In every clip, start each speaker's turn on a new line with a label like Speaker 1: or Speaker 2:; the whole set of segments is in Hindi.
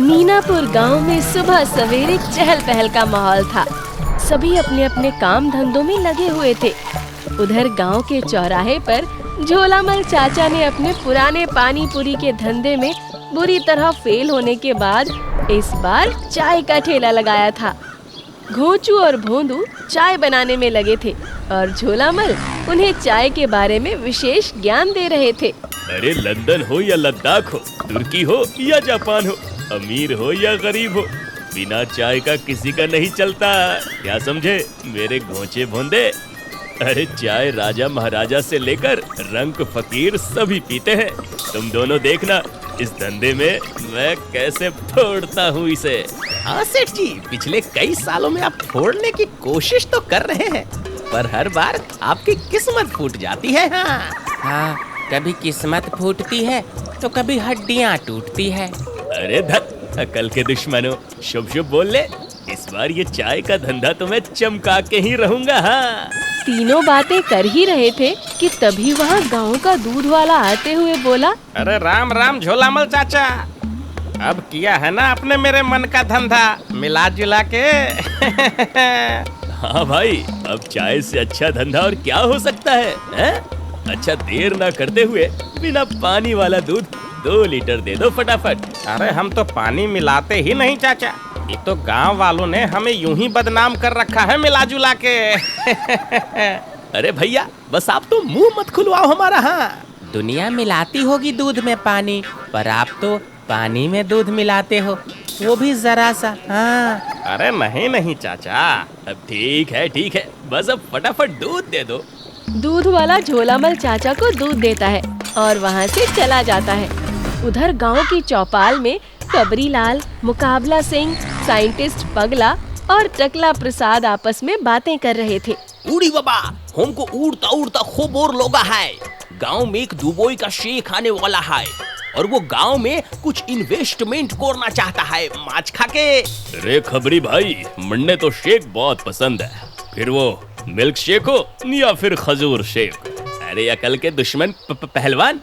Speaker 1: मीनापुर गांव में सुबह सवेरे चहल पहल का माहौल था। सभी अपने अपने काम धंधों में लगे हुए थे। उधर गांव के चौराहे पर झोलामल चाचा ने अपने पुराने पानी पूरी के धंधे में बुरी तरह फेल होने के बाद इस बार चाय का ठेला लगाया था। घोंचू और भोंदू चाय बनाने में लगे थे और झोलामल उन्हें चाय के बारे में विशेष ज्ञान दे रहे थे।
Speaker 2: अरे लंदन हो या लद्दाख हो, तुर्की हो या जापान हो, अमीर हो या गरीब हो, बिना चाय का किसी का नहीं चलता। क्या समझे मेरे घोंचे भोंदे? अरे चाय राजा महाराजा से लेकर रंक फकीर सभी पीते हैं। तुम दोनों देखना इस धंधे में मैं कैसे फोड़ता हूँ इसे।
Speaker 3: हाँ सेठ जी, पिछले कई सालों में आप फोड़ने की कोशिश तो कर रहे हैं, पर हर बार आपकी किस्मत फूट जाती है। हाँ, कभी किस्मत फूटती है तो कभी हड्डियाँ टूटती है।
Speaker 2: अरे धत अकल के दुश्मनों, शुभ शुभ बोल ले। इस बार ये चाय का धंधा तो मैं चमका के ही रहूंगा। हाँ,
Speaker 1: तीनों बातें कर ही रहे थे कि तभी वहाँ गांव का दूध वाला आते हुए बोला,
Speaker 3: अरे राम राम झोलामल चाचा, अब किया है ना आपने मेरे मन का धंधा मिला जुला के।
Speaker 2: हाँ भाई, अब चाय से अच्छा धंधा और क्या हो सकता है? अच्छा देर ना करते हुए बिना पानी वाला दूध 2 लीटर दे दो फटाफट।
Speaker 3: अरे हम तो पानी मिलाते ही नहीं चाचा, ये तो गांव वालों ने हमें यूं ही बदनाम कर रखा है मिला जुला के।
Speaker 2: अरे भैया बस आप तो मुंह मत खुलवाओ हमारा। हाँ,
Speaker 3: दुनिया मिलाती होगी दूध में पानी, पर आप तो पानी में दूध मिलाते हो, वो भी जरा सा। हाँ, अरे नहीं नहीं चाचा।
Speaker 2: अब ठीक है, बस अब फटाफट दूध दे दो।
Speaker 1: दूध वाला झोलामल चाचा को दूध देता है और वहाँ से चला जाता है। उधर गांव की चौपाल में कबरी लाल, मुकाबला सिंह, साइंटिस्ट पगला और टकला प्रसाद आपस में बातें कर रहे थे।
Speaker 3: उड़ी बाबा, हमको उड़ता उड़ता खूब और लोगा है। गांव में एक दुबई का शेख आने वाला है और वो गांव में कुछ इन्वेस्टमेंट करना चाहता है माछ खा के।
Speaker 2: अरे खबरी भाई, मुन्ने तो शेक बहुत पसंद है, फिर वो मिल्क शेक हो या फिर खजूर शेक।
Speaker 3: अरे अकल के दुश्मन पहलवान,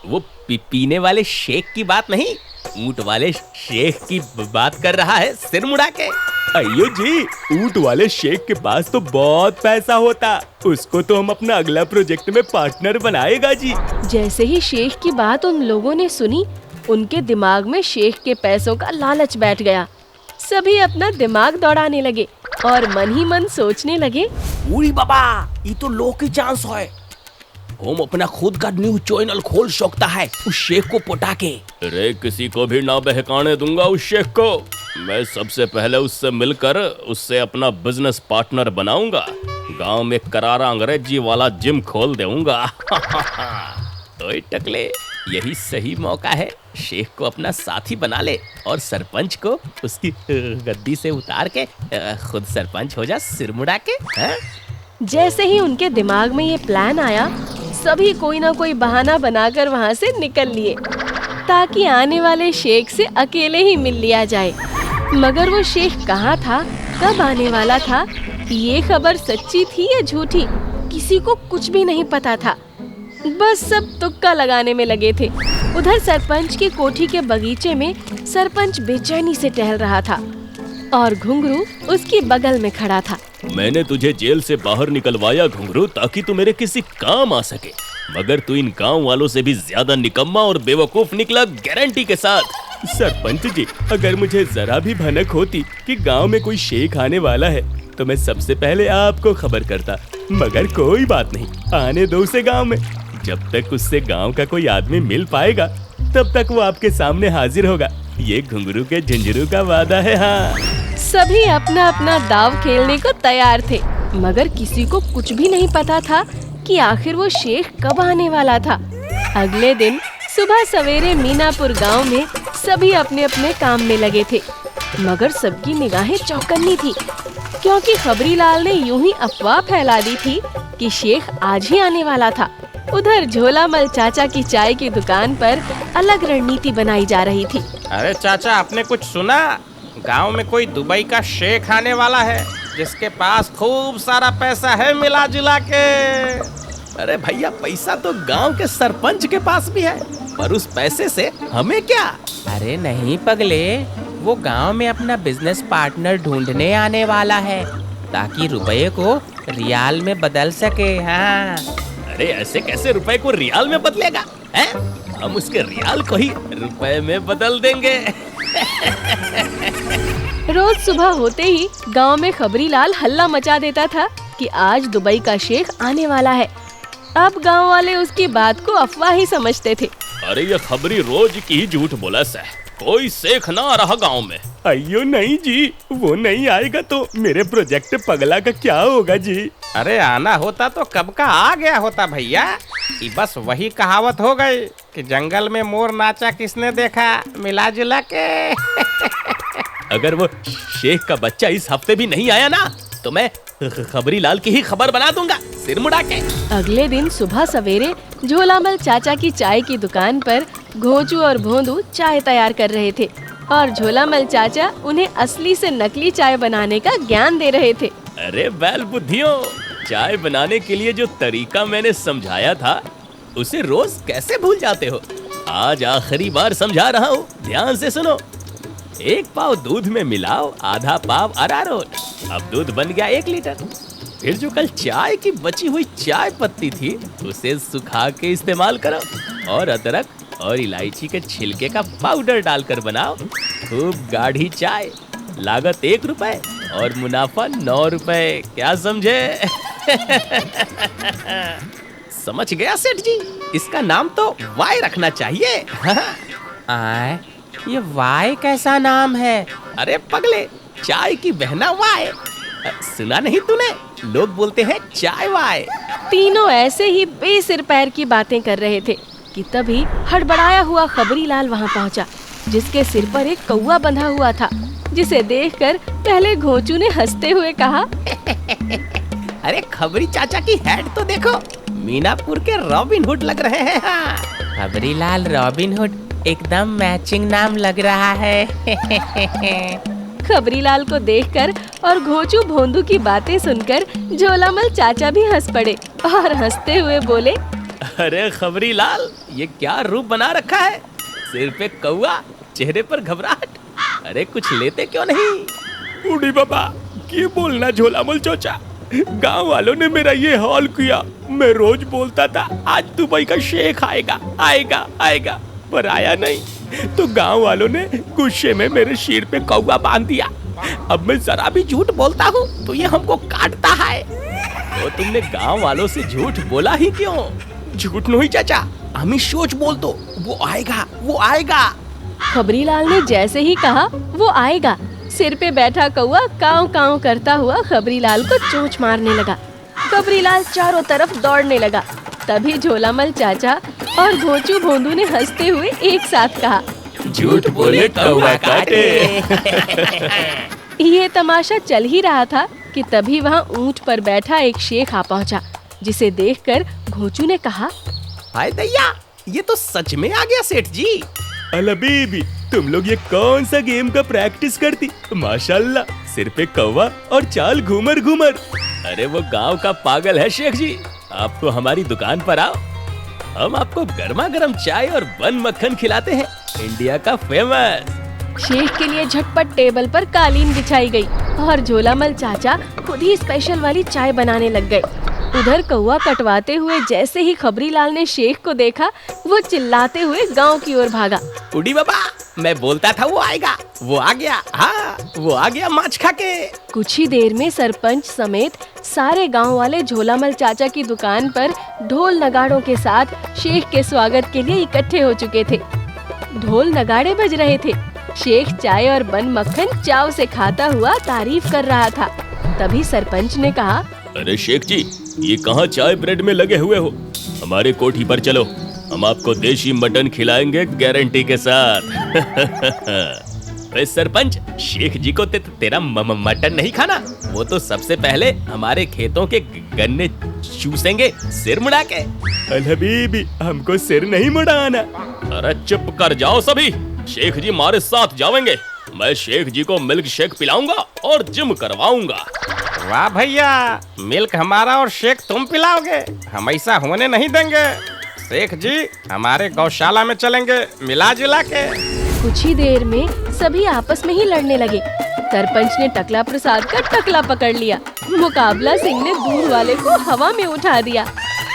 Speaker 3: वो पीने वाले शेक की बात नहीं, ऊंट वाले शेख की बात कर रहा है सिर मुड़ा के।
Speaker 2: अयो जी, ऊंट वाले शेख के पास तो बहुत पैसा होता, उसको तो हम अपना अगला प्रोजेक्ट में पार्टनर बनाएगा जी।
Speaker 1: जैसे ही शेख की बात उन लोगों ने सुनी, उनके दिमाग में शेख के पैसों का लालच बैठ गया। सभी अपना दिमाग दौड़ाने लगे और मन ही मन सोचने लगे,
Speaker 3: उड़ी बाबा, ये तो लो की चांस है, हम अपना खुद का न्यूज चैनल खोल सकता है उस शेख को पटा के।
Speaker 2: अरे किसी को भी ना बहकाने दूंगा उस शेख को। मैं सबसे पहले उससे मिलकर उससे अपना बिजनेस पार्टनर बनाऊंगा। गांव में करारा अंग्रेजी वाला जिम खोल दूंगा। तो टकले, यही सही मौका है, शेख को अपना साथी बना ले और सरपंच को उसकी गद्दी से उतार के खुद सरपंच हो जा सिर मुड़ा के। है?
Speaker 1: जैसे ही उनके दिमाग में ये प्लान आया, सभी कोई ना कोई बहाना बनाकर वहाँ से निकल लिए ताकि आने वाले शेख से अकेले ही मिल लिया जाए। मगर वो शेख कहाँ था, कब आने वाला था, ये खबर सच्ची थी या झूठी, किसी को कुछ भी नहीं पता था। बस सब तुक्का लगाने में लगे थे। उधर सरपंच की कोठी के बगीचे में सरपंच बेचैनी से टहल रहा था और घुंघरू उसकी बगल में खड़ा था।
Speaker 2: मैंने तुझे जेल से बाहर निकलवाया घुंघरू, ताकि तू मेरे किसी काम आ सके, मगर तू इन गांव वालों से भी ज्यादा निकम्मा और बेवकूफ निकला, गारंटी के साथ। सरपंच जी, अगर मुझे जरा भी भनक होती कि गांव में कोई शेख आने वाला है तो मैं सबसे पहले आपको खबर करता, मगर कोई बात नहीं, आने दो उसे गांव में। जब तक उससे गांव का कोई आदमी मिल पाएगा तब तक वो आपके सामने हाजिर होगा, ये घुंघरू के झुंझुरू का वादा है। हाँ,
Speaker 1: सभी अपना अपना दाव खेलने को तैयार थे, मगर किसी को कुछ भी नहीं पता था कि आखिर वो शेख कब आने वाला था। अगले दिन सुबह सवेरे मीनापुर गांव में सभी अपने अपने काम में लगे थे, मगर सबकी निगाहें चौकन्नी थी, क्योंकि खबरी लाल ने यूं ही अफवाह फैला दी थी कि शेख आज ही आने वाला था। उधर झोलामल चाचा की चाय की दुकान पर अलग रणनीति बनाई जा रही थी।
Speaker 3: अरे चाचा, आपने कुछ सुना? गांव में कोई दुबई का शेख आने वाला है जिसके पास खूब सारा पैसा है मिला जुला के। अरे भैया, पैसा तो गांव के सरपंच के पास भी है, पर उस पैसे से हमें क्या? अरे नहीं पगले, वो गांव में अपना बिजनेस पार्टनर ढूंढने आने वाला है ताकि रुपए को रियाल में बदल सके। हाँ। अरे ऐसे कैसे रुपए को रियाल में बदलेगा? हैं? हम उसके रियाल को ही रुपए में बदल देंगे।
Speaker 1: रोज सुबह होते ही गांव में खबरीलाल हल्ला मचा देता था कि आज दुबई का शेख आने वाला है। अब गांव वाले उसकी बात को अफवाह ही समझते थे।
Speaker 2: अरे ये खबरी रोज की ही झूठ बोला सा, कोई शेख ना आ रहा गांव में।
Speaker 4: अयो नहीं जी, वो नहीं आएगा तो मेरे प्रोजेक्ट पगला का क्या होगा जी?
Speaker 3: अरे आना होता तो कब का आ गया होता भैया। ये बस वही कहावत हो गई कि जंगल में मोर नाचा किसने देखा, मिला जुला के।
Speaker 2: अगर वो शेख का बच्चा इस हफ्ते भी नहीं आया ना तो मैं खबरीलाल की ही खबर बना दूंगा, सिर मुड़ा के।
Speaker 1: अगले दिन सुबह सवेरे झोलामल चाचा की चाय की दुकान पर घोंचू और भोंदू चाय तैयार कर रहे थे और झोलामल चाचा उन्हें असली से नकली चाय बनाने का ज्ञान दे रहे थे।
Speaker 2: अरे बैल बुद्धियों, चाय बनाने के लिए जो तरीका मैंने समझाया था उसे रोज कैसे भूल जाते हो? आज आखिरी बार समझा रहा हूँ, ध्यान से सुनो। 1 पाव दूध में मिलाओ आधा पाव अरारोट। अब दूध बन गया 1 लीटर। फिर जो कल चाय की बची हुई चाय पत्ती थी उसे सुखा के इस्तेमाल करो और अदरक और इलायची के छिलके का पाउडर डालकर बनाओ खूब गाढ़ी चाय। लागत 1 रुपए और मुनाफा 9 रुपए। क्या समझे?
Speaker 3: समझ गया सेठ जी, इसका नाम तो वाई रखना चाहिए। आए, ये वाई कैसा नाम है? अरे पगले, चाय की बहना वाई। सुना नहीं तूने? लोग बोलते हैं चाय वाई।
Speaker 1: तीनों ऐसे ही बेसिर पैर की बातें कर रहे थे कि तभी हड़बड़ाया हुआ खबरीलाल वहां पहुंचा, जिसके सिर पर एक कौवा बंधा हुआ था, जिसे देखकर पहले घोंचू ने हंसते हुए कहा,
Speaker 3: अरे खबरी चाचा की हेड तो देखो, मीनापुर के रॉबिन हुड लग रहे हैं। हाँ। खबरीलाल रॉबिन हुड, एकदम मैचिंग नाम लग रहा है।
Speaker 1: खबरीलाल को देखकर और घोंचू भोंदू की बातें सुनकर झोलामल चाचा भी हंस पड़े और हंसते हुए बोले,
Speaker 2: अरे खबरीलाल, ये क्या रूप बना रखा है? सिर पे कौवा, चेहरे पर घबराहट। अरे कुछ लेते क्यों नहीं?
Speaker 4: उड़ी बाबा, ये बोलना झोलामल चोचा, गांव वालों ने मेरा ये हाल किया। मैं रोज बोलता था आज दुबई का शेख आएगा आएगा आएगा, पर आया नहीं। तो गांव वालों ने गुस्से में मेरे सिर पे कौवा बांध दिया। अब मैं जरा भी झूठ बोलता हूँ तो ये हमको काटता है।
Speaker 2: तो तुमने गांव वालों से झूठ बोला ही क्यों?
Speaker 4: झूठ नहीं चाचा, हमें सोच बोल दो, वो आएगा वो आएगा।
Speaker 1: खबरीलाल ने जैसे ही कहा वो आएगा, सिर पे बैठा कौवा काव काव करता हुआ खबरीलाल को चोंच मारने लगा। खबरीलाल चारों तरफ दौड़ने लगा। तभी झोलामल चाचा और घोंचू भोंदू ने हंसते हुए एक साथ कहा,
Speaker 2: झूठ बोले कौवा काटे।
Speaker 1: ये तमाशा चल ही रहा था कि तभी वहाँ ऊंट पर बैठा एक शेख आ पहुँचा, जिसे देखकर घोंचू ने कहा,
Speaker 3: हाय दैया, ये तो सच में आ गया सेठ जी।
Speaker 4: अला बेबी, तुम लोग ये कौन सा गेम का प्रैक्टिस करती? माशाल्लाह, सिर पे कौवा और चाल घूमर घूमर।
Speaker 2: अरे वो गांव का पागल है शेख जी, आपको हमारी दुकान पर आओ, हम आपको गर्मा गर्म चाय और बन मक्खन खिलाते हैं, इंडिया का फेमस।
Speaker 1: शेख के लिए झटपट टेबल पर कालीन बिछाई गई और झोलामल चाचा खुद ही स्पेशल वाली चाय बनाने लग गए। उधर कौवा कटवाते हुए जैसे ही खबरीलाल ने शेख को देखा, वो चिल्लाते हुए गांव की ओर भागा।
Speaker 3: उड़ी बाबा, मैं बोलता था वो आएगा, वो आ गया। हाँ, वो आ गया माछ खा के।
Speaker 1: कुछ ही देर में सरपंच समेत सारे गांव वाले झोलामल चाचा की दुकान पर ढोल नगाड़ों के साथ शेख के स्वागत के लिए इकट्ठे हो चुके थे। ढोल नगाड़े बज रहे थे। शेख चाय और बन मक्खन चाव से खाता हुआ तारीफ कर रहा था। तभी सरपंच ने कहा,
Speaker 2: अरे शेख जी, ये कहाँ चाय ब्रेड में लगे हुए हो? हमारे कोठी पर चलो, हम आपको देशी मटन खिलाएंगे गारंटी के साथ।
Speaker 3: सरपंच, शेख जी को तेरा मटन नहीं खाना, वो तो सबसे पहले हमारे खेतों के गन्ने चूसेंगे सिर मुड़ा के।
Speaker 4: अला बेबी, हमको सिर नहीं मुड़ाना।
Speaker 2: अरे चुप कर जाओ सभी, शेख जी हमारे साथ जाएंगे। मैं शेख जी को मिल्क शेक पिलाऊंगा और जिम करवाऊंगा।
Speaker 3: वाह भैया, मिल्क हमारा और शेक तुम पिलाओगे? हम ऐसा होने नहीं देंगे। शेख जी, हमारे गौशाला में चलेंगे मिला जुला के।
Speaker 1: कुछ ही देर में सभी आपस में ही लड़ने लगे। सरपंच ने टकला प्रसाद का टकला पकड़ लिया। मुकाबला सिंह ने दूर वाले को हवा में उठा दिया।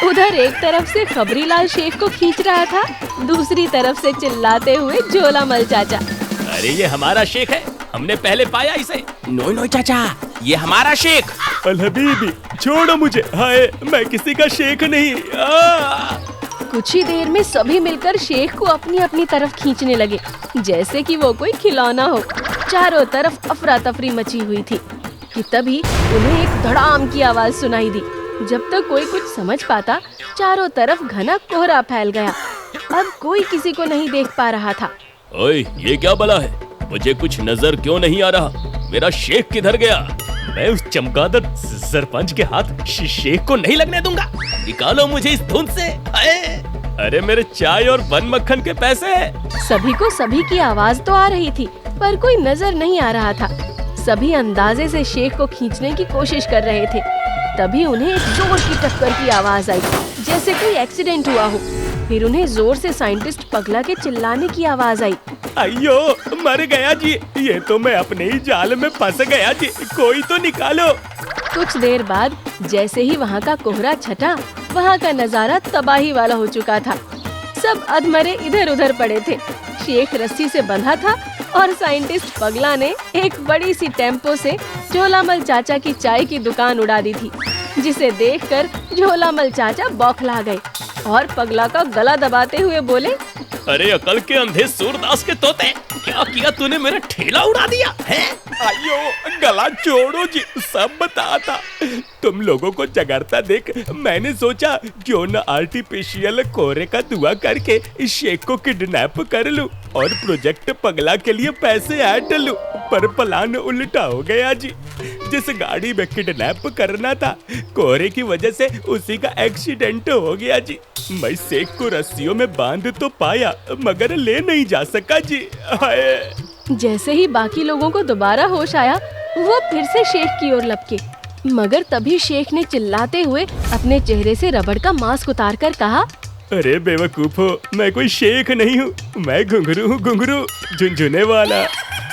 Speaker 1: उधर एक तरफ से खबरीलाल शेख को खींच रहा था, दूसरी तरफ से चिल्लाते हुए झोलामल चाचा।
Speaker 2: अरे ये हमारा शेख है, हमने पहले पाया इसे।
Speaker 3: नोई नोई चाचा, ये हमारा शेख।
Speaker 4: अल हबीबी, छोड़ो मुझे, हाय मैं किसी का शेख नहीं।
Speaker 1: कुछ ही देर में सभी मिलकर शेख को अपनी अपनी तरफ खींचने लगे, जैसे कि वो कोई खिलौना हो। चारों तरफ अफरा तफरी मची हुई थी कि तभी उन्हें एक धड़ाम की आवाज सुनाई दी। जब तक कोई कुछ समझ पाता, चारों तरफ घना कोहरा फैल गया। अब कोई किसी को नहीं देख पा रहा था।
Speaker 2: ओए, ये क्या बला है? मुझे कुछ नजर क्यों नहीं आ रहा? मेरा शेख किधर गया? मैं उस चमगादड़ सरपंच के हाथ शेख को नहीं लगने दूंगा। निकालो मुझे इस धुंध से। अरे मेरे चाय और बन मक्खन के पैसे।
Speaker 1: सभी को सभी की आवाज तो आ रही थी, पर कोई नजर नहीं आ रहा था। सभी अंदाजे से शेख को खींचने की कोशिश कर रहे थे। तभी उन्हें एक जोर की टक्कर की आवाज आई, जैसे कोई एक्सीडेंट हुआ हो। फिर उन्हें जोर से साइंटिस्ट पगला के चिल्लाने की आवाज आई।
Speaker 4: अयो, मर गया जी, ये तो मैं अपने ही जाल में फंस गया जी, कोई तो निकालो।
Speaker 1: कुछ देर बाद जैसे ही वहाँ का कोहरा छटा, वहाँ का नजारा तबाही वाला हो चुका था। सब अधमरे इधर उधर पड़े थे। शेख रस्सी से बंधा था और साइंटिस्ट पगला ने एक बड़ी सी टेम्पो से झोलामल चाचा की चाय की दुकान उड़ा दी थी, जिसे देखकर झोलामल चाचा बौखला गए और पगला का गला दबाते हुए बोले,
Speaker 2: अरे अकल के अंधे सूरदास के तोते, क्या किया तूने? मेरा ठेला उड़ा दिया है।
Speaker 4: अयो, गला छोड़ो जी, सब बताता। तुम लोगों को जगाड़ता देख मैंने सोचा क्यों न आर्टिफिशियल कोहरे का दुआ करके इस शेख को किडनैप कर लूं और प्रोजेक्ट पगला के लिए पैसे ऐड लूं, पर प्लान उल्टा हो गया जी। जिस गाड़ी में किडनैप करना था, कोहरे की वजह से उसी का एक्सीडेंट हो गया जी। मैं शेख को रस्सियों में बांध तो पाया, मगर ले नहीं जा सका जी। हाय।
Speaker 1: जैसे ही बाकी लोगों को दोबारा होश आया, वो फिर से शेख की ओर लपके, मगर तभी शेख ने चिल्लाते हुए अपने चेहरे से रबड़ का मास्क उतार कर कहा,
Speaker 4: अरे बेवकूफो, मैं कोई शेख नहीं हूँ, मैं घुंघरू हूँ, घुंघरू झुनझुने वाला।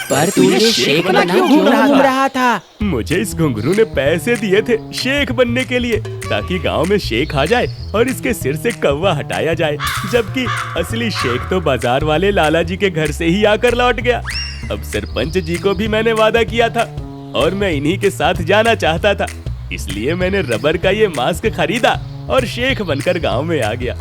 Speaker 3: पर तू ये शेख बना क्यों घूम रहा था?
Speaker 4: मुझे इस घुंघरू ने पैसे दिए थे शेख बनने के लिए, ताकि गांव में शेख आ जाए और इसके सिर से कौवा हटाया जाए, जबकि असली शेख तो बाजार वाले लाला जी के घर से ही आकर लौट गया। अब सरपंच जी को भी मैंने वादा किया था और मैं इन्हीं के साथ जाना चाहता था, इसलिए मैंने रबर का ये मास्क खरीदा और शेख बनकर गांव में आ गया।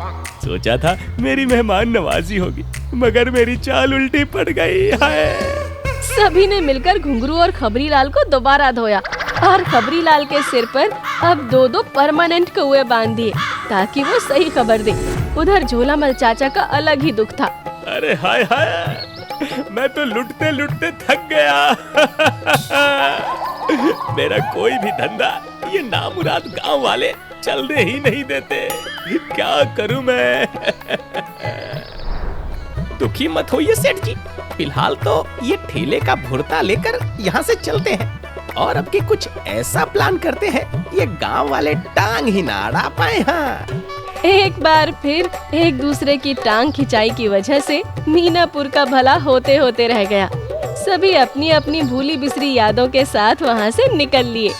Speaker 4: सोचा था मेरी मेहमान नवाजी होगी, मगर मेरी चाल उल्टी पड़ गई। हाय।
Speaker 1: सभी ने मिलकर घुंघरू और खबरीलाल को दोबारा धोया और खबरीलाल के सिर पर अब दो परमानेंट कौवे बांध दिए, ताकि वो सही खबर दे। उधर झोलामल चाचा का अलग ही दुख था।
Speaker 4: अरे हाय हाय, मैं तो लुटते लुटते थक गया। मेरा कोई भी धंधा ये नामुराद गांव वाले चलने ही नहीं देते, क्या करूं मैं?
Speaker 3: दुखी मत होइए सेठ जी, फिलहाल तो ये ठेले का भुर्ता लेकर यहाँ से चलते हैं और अब के कुछ ऐसा प्लान करते हैं ये गांव वाले टांग ही ना अड़ा पाए। हाँ,
Speaker 1: एक बार फिर एक दूसरे की टांग खिंचाई की वजह से मीनापुर का भला होते होते रह गया। सभी अपनी अपनी भूली बिसरी यादों के साथ वहाँ से निकल लिए।